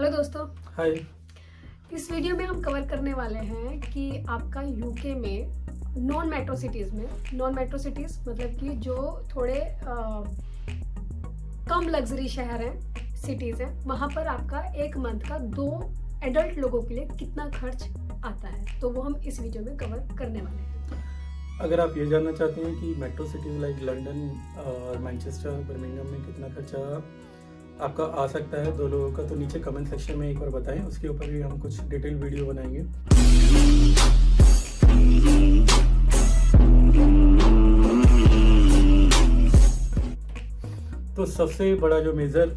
Hello दोस्तों, हाय। इस video में हम कवर करने वाले हैं कि आपका यूके में नॉन मेट्रो सिटीज़ मतलब कि जो थोड़े कम लग्जरी शहर हैं, सिटीज़ हैं, वहाँ पर आपका एक मंथ का 2 एडल्ट लोगों के लिए कितना खर्च आता है, तो वो हम इस वीडियो में कवर करने वाले हैं। अगर आप ये जानना चाहते हैं कि मेट्रो सिटीज़ लाइक लंदन और मैनचेस्टर, बर्मिंघम में कितना खर्चा आपका आ सकता है 2 लोगों का, तो नीचे कमेंट सेक्शन में एक बार बताएं। उसके ऊपर भी हम कुछ डिटेल वीडियो बनाएंगे। तो सबसे बड़ा जो मेजर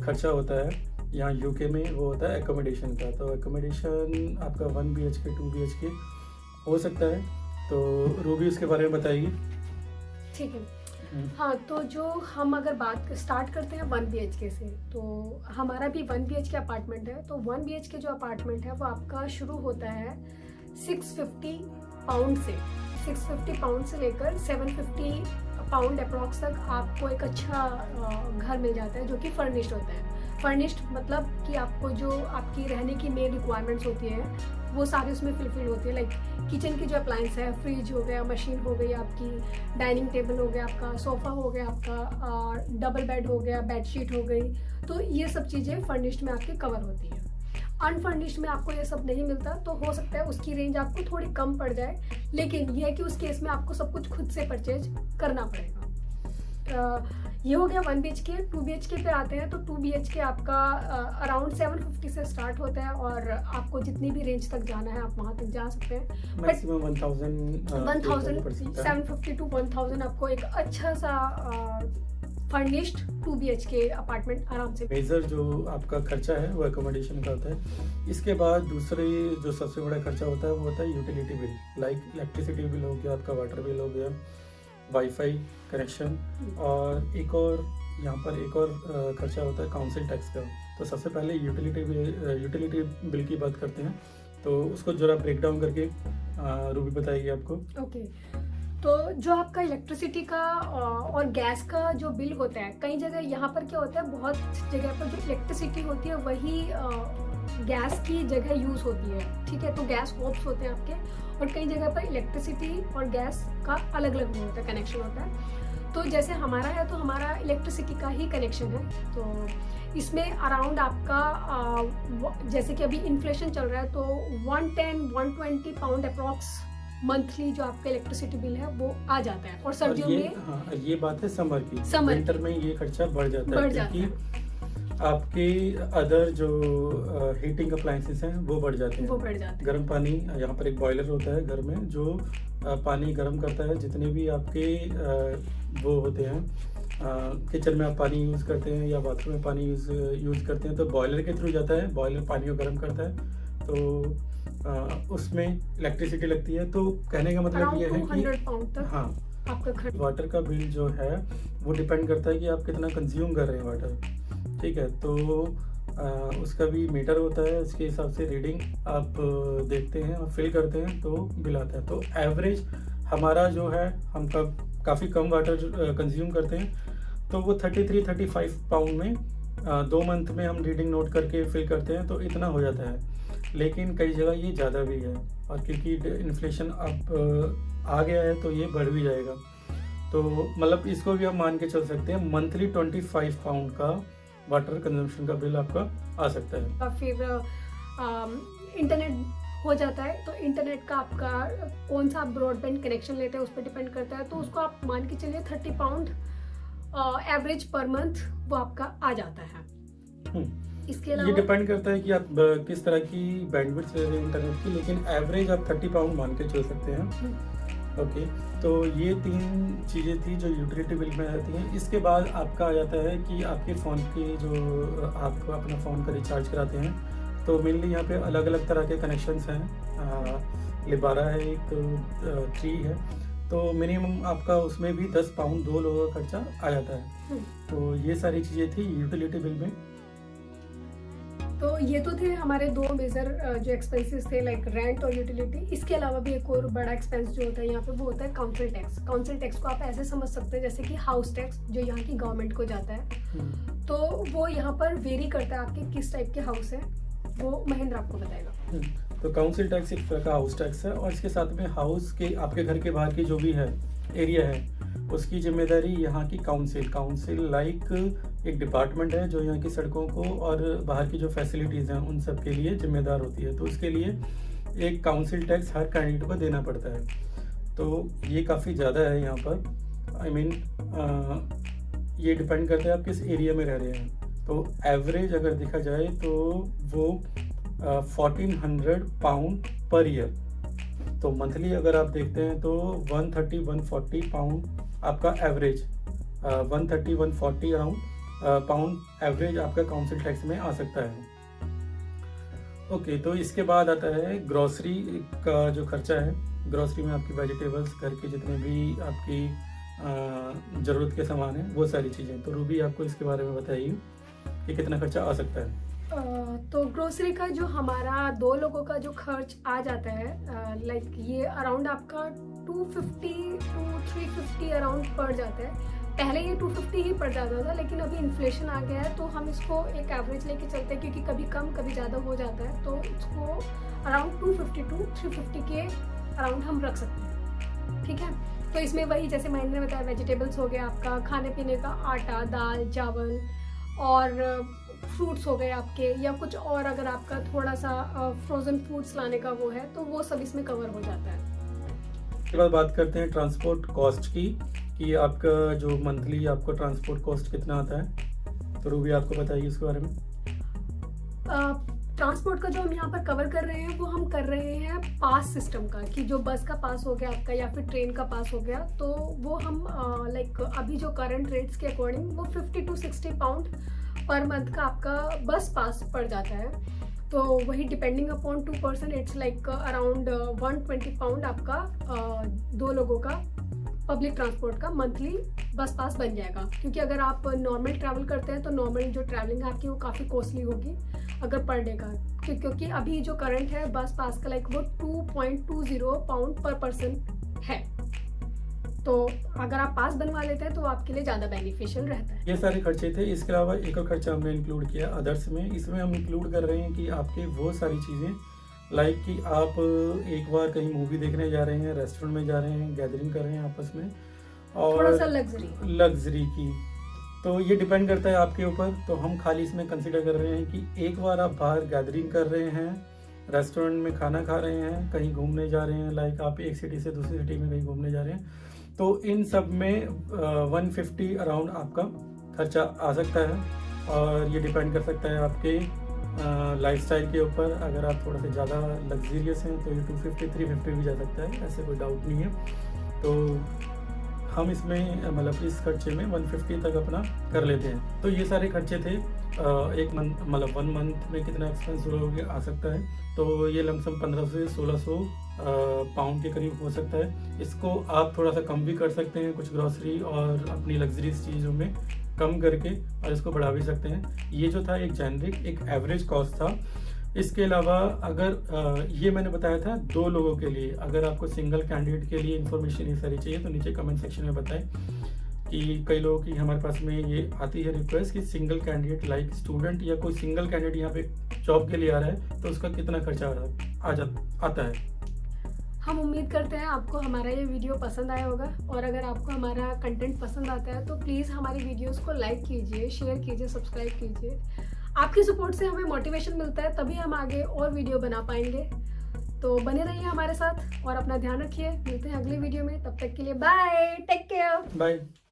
खर्चा होता है यहाँ यूके में वो होता है एकोमोडेशन का। तो एकोमोडेशन आपका 1 BHK 2 BHK हो सकता है, तो रूबी उसके बारे में बताएगी। ठीक है। हाँ, तो जो हम अगर बात स्टार्ट करते हैं 1 BHK से, तो हमारा भी 1 BHK अपार्टमेंट है। तो 1 BHK जो अपार्टमेंट है वो आपका शुरू होता है 650 पाउंड से। 650 पाउंड से लेकर 750 पाउंड अप्रॉक्स तक आपको एक अच्छा घर मिल जाता है जो कि फर्निश्ड होता है। फर्निश्ड मतलब कि आपको जो आपकी रहने की मेन रिक्वायरमेंट्स होती हैं वो सारी उसमें फुलफिल होती है। लाइक किचन की जो अप्लायंस है, फ्रिज हो गया, मशीन हो गई आपकी, डाइनिंग टेबल हो गया आपका, सोफ़ा हो गया आपका, डबल बेड हो गया, बेडशीट हो गई, तो ये सब चीज़ें फर्निश्ड में आपकी कवर होती है। अनफर्निश्ड में आपको ये सब नहीं मिलता, तो हो सकता है उसकी रेंज आपको थोड़ी कम पड़ जाए, लेकिन यह है कि उस केस में आपको सब कुछ खुद से परचेज करना पड़ेगा। ये हो गया 1 BHK। 2 BHK पे आते हैं तो 2 BHK आपका अराउंड 750 से स्टार्ट होता है और आपको जितनी भी रेंज तक जाना है आप वहाँ तक जा सकते हैं। मैक्सिमम 1000 750 टू 1000 आपको एक अच्छा सा फर्निश्ड 2 BHK अपार्टमेंट आराम से। मेजर जो आपका खर्चा है वो एकोमोडेशन का होता है। इसके बाद दूसरे जो सबसे बड़ा खर्चा होता है वो होता है utility bill, like electricity bill हो गया, आपका वाटर बिल हो गया, वाईफाई कनेक्शन, और एक और यहाँ पर एक और खर्चा होता है काउंसिल टैक्स का। तो सबसे पहले यूटिलिटी बिल की बात करते हैं, तो उसको जरा ब्रेक डाउन करके रूबी बताएगी आपको। ओके। तो जो आपका इलेक्ट्रिसिटी का और गैस का जो बिल होता है, कई जगह यहाँ पर क्या होता है, बहुत जगह पर जो इलेक्ट्रिसिटी होती है वही गैस की जगह यूज़ होती है। ठीक है, तो गैस होप्स होते हैं आपके, और कई जगह पर इलेक्ट्रिसिटी और गैस का अलग अलग होता है, कनेक्शन होता है। तो जैसे हमारा है तो हमारा इलेक्ट्रिसिटी का ही कनेक्शन है। तो इसमें अराउंड आपका जैसे कि अभी इन्फ्लेशन चल रहा है तो 110-120 पाउंड अप्रॉक्स मंथली जो आपका इलेक्ट्रिसिटी बिल है वो आ जाता है। और सर्दियों में हाँ, ये बात है समर की। समर विंटर में ये खर्चा बढ़ जाता है क्योंकि आपके अदर जो हीटिंग अप्लायंसेस हैं वो बढ़ जाते हैं। गर्म पानी, यहाँ पर एक बॉयलर होता है घर में जो पानी गर्म करता है। जितने भी आपके वो होते हैं किचन में आप पानी यूज़ करते हैं या बाथरूम में पानी यूज़ करते हैं, तो बॉयलर के थ्रू जाता है। बॉयलर पानी को गर्म करता है, तो उसमें इलेक्ट्रिसिटी लगती है। तो कहने का मतलब ये है कि हाँ, आपका वाटर का बिल जो है वो डिपेंड करता है कि आप कितना कंज्यूम कर रहे हैं वाटर। ठीक है, तो उसका भी मीटर होता है, उसके हिसाब से रीडिंग आप देखते हैं और फिल करते हैं तो बिल आता है। तो एवरेज हमारा जो है, हम काफ़ी कम वाटर कंज्यूम करते हैं, तो वो 33-35 पाउंड में 2 मंथ में हम रीडिंग नोट करके फिल करते हैं, तो इतना हो जाता है। लेकिन कई जगह ये ज़्यादा भी है, और क्योंकि इन्फ्लेशन अब आ गया है तो ये बढ़ भी जाएगा। तो मतलब इसको भी आप मान के चल सकते हैं, मंथली 25 पाउंड का वाटर कंजम्पशन का बिल आपका आ सकता है। फिर इंटरनेट हो जाता है, तो इंटरनेट का आपका कौन सा ब्रॉडबैंड कनेक्शन लेते हैं उस पर डिपेंड करता है। तो उसको आप मान के चलिए 30 पाउंड एवरेज पर मंथ वो आपका आ जाता है। इसके अलावा ये डिपेंड करता है कि आप किस तरह की बैंडविड्थ ले रहे हैं इंटरनेट की, लेकिन एवरेज आप 30 पाउंड मान के चल सकते हैं। ओके, तो ये 3 चीज़ें थी जो यूटिलिटी बिल में आती हैं। इसके बाद आपका आ जाता है कि आपके फ़ोन के जो आप अपना फ़ोन का रिचार्ज कराते हैं, तो मेनली यहाँ पे अलग अलग तरह के कनेक्शंस हैं। लिबारा है, एक 3 है, तो मिनिमम आपका उसमें भी 10 पाउंड 2 लोगों का खर्चा आ जाता है। तो ये सारी चीज़ें थी यूटिलिटी बिल में। तो ये तो थे हमारे दो मेजर जो एक्सपेंसेस थे, लाइक रेंट और यूटिलिटी। इसके अलावा भी एक और बड़ा एक्सपेंस जो होता है यहाँ पे वो होता है काउंसिल टैक्स। काउंसिल टैक्स को आप ऐसे समझ सकते हैं जैसे कि हाउस टैक्स जो यहाँ की गवर्नमेंट को जाता है। तो वो यहाँ पर वेरी करता है आपके किस टाइप के हाउस है, वो महेंद्र आपको बताएगा। तो काउंसिल टैक्स एक तरह का हाउस टैक्स है, और इसके साथ में हाउस के आपके घर के बाहर की जो भी है एरिया है उसकी जिम्मेदारी यहाँ की काउंसिल लाइक एक डिपार्टमेंट है जो यहाँ की सड़कों को और बाहर की जो फैसिलिटीज़ हैं उन सब के लिए जिम्मेदार होती है। तो उसके लिए एक काउंसिल टैक्स हर कैंडिडेट को देना पड़ता है। तो ये काफ़ी ज़्यादा है यहाँ पर। आई मीन ये डिपेंड करता है आप किस एरिया में रह रहे हैं। तो एवरेज अगर देखा जाए तो वो 1400 पाउंड पर ईयर। तो मंथली अगर आप देखते हैं तो 130-140 पाउंड आपका एवरेज, 130-140 अराउंड पाउंड एवरेज आपका काउंसिल टैक्स में आ सकता है। ओके, तो इसके बाद आता है ग्रॉसरी का जो खर्चा है। ग्रॉसरी में आपकी वेजिटेबल्स, घर के जितने भी आपकी ज़रूरत के सामान हैं वो सारी चीज़ें। तो रूबी आपको इसके बारे में बताइए कि कितना खर्चा आ सकता है। तो ग्रोसरी का जो हमारा 2 लोगों का जो खर्च आ जाता है, लाइक ये अराउंड आपका 250 to 350 अराउंड पड़ जाता है। पहले ये 250 ही पड़ जाता था, लेकिन अभी इन्फ्लेशन आ गया है तो हम इसको एक एवरेज लेके चलते हैं, क्योंकि कभी कम कभी ज़्यादा हो जाता है। तो इसको अराउंड 250 to 350 के अराउंड हम रख सकते हैं, ठीक है। तो इसमें वही जैसे महेंद्र ने बताया, वेजिटेबल्स हो गया आपका, खाने पीने का आटा, दाल, चावल और फ्रूट्स हो गए आपके, या कुछ और अगर आपका थोड़ा सा फ्रोजन फूड्स लाने का वो है तो वो सब इसमें कवर हो जाता है। इसके बाद बात करते हैं ट्रांसपोर्ट कॉस्ट की, कि आपका जो मंथली आपको ट्रांसपोर्ट कॉस्ट कितना आता है। तो रूबी आपको बताइए उसके बारे में। ट्रांसपोर्ट का जो हम यहाँ पर कवर कर रहे हैं वो हम कर रहे हैं पास सिस्टम का, कि जो बस का पास हो गया आपका या फिर ट्रेन का पास हो गया, तो वो हम लाइक अभी जो करंट रेट्स के अकॉर्डिंग वो 50 to 60 पाउंड पर मंथ का आपका बस पास पड़ जाता है। तो वही depending upon 2 person it's like around 120 pound आपका 2 लोगों का पब्लिक ट्रांसपोर्ट का मंथली बस पास बन जाएगा। क्योंकि अगर आप नॉर्मल ट्रैवल करते हैं तो नॉर्मल जो ट्रैवलिंग है आपकी वो काफ़ी कॉस्टली होगी अगर पर डे का, क्योंकि अभी जो करंट है बस पास का लाइक वो 2.20 पाउंड पर पर्सन है। तो अगर आप पास बनवा लेते हैं तो आपके लिए ज़्यादा बेनिफिशियल रहता है। ये सारे खर्चे थे। इसके अलावा एक और खर्चा हमने इंक्लूड किया अदर्स में। इसमें हम इंक्लूड कर रहे हैं कि आपके वो सारी चीज़ें लाइक कि आप एक बार कहीं मूवी देखने जा रहे हैं, रेस्टोरेंट में जा रहे हैं, गैदरिंग कर रहे हैं आपस में, और थोड़ा सा लग्जरी की, तो ये डिपेंड करता है आपके ऊपर। तो हम खाली इसमें कंसिडर कर रहे हैं कि एक बार आप बाहर गैदरिंग कर रहे हैं, रेस्टोरेंट में खाना खा रहे हैं, कहीं घूमने जा रहे हैं, लाइक आप एक सिटी से दूसरी सिटी में कहीं घूमने जा रहे हैं, तो इन सब में 150 अराउंड आपका खर्चा आ सकता है। और ये डिपेंड कर सकता है आपके लाइफस्टाइल के ऊपर। अगर आप थोड़ा सा ज़्यादा लग्जरियस हैं तो ये 250-350 भी जा सकता है, ऐसे कोई डाउट नहीं है। तो हम इसमें मतलब इस खर्चे में 150 तक अपना कर लेते हैं। तो ये सारे खर्चे थे। एक मंथ मतलब 1 मंथ में कितना एक्सपेंस आ सकता है, तो ये लमसम 1500 से 1600 पाउंड के करीब हो सकता है। इसको आप थोड़ा सा कम भी कर सकते हैं कुछ ग्रॉसरी और अपनी लग्जरीज चीज़ों में कम करके, और इसको बढ़ा भी सकते हैं। ये जो था एक जेनरिक एक एवरेज कॉस्ट था। इसके अलावा अगर ये मैंने बताया था 2 लोगों के लिए, अगर आपको सिंगल कैंडिडेट के लिए इन्फॉर्मेशन ये सारी चाहिए तो नीचे कमेंट सेक्शन में बताएं कि कई लोगों की हमारे पास में ये आती है रिक्वेस्ट कि सिंगल कैंडिडेट लाइक स्टूडेंट या कोई सिंगल कैंडिडेट यहाँ पे जॉब के लिए आ रहा है तो उसका कितना खर्चा आता है। हम उम्मीद करते हैं आपको हमारा ये वीडियो पसंद आया होगा, और अगर आपको हमारा कंटेंट पसंद आता है तो प्लीज़ हमारी वीडियोस को लाइक कीजिए, शेयर कीजिए, सब्सक्राइब कीजिए। आपकी सपोर्ट से हमें मोटिवेशन मिलता है, तभी हम आगे और वीडियो बना पाएंगे। तो बने रहिए हमारे साथ और अपना ध्यान रखिए। मिलते हैं अगली वीडियो में, तब तक के लिए बाय, टेक केयर, बाय।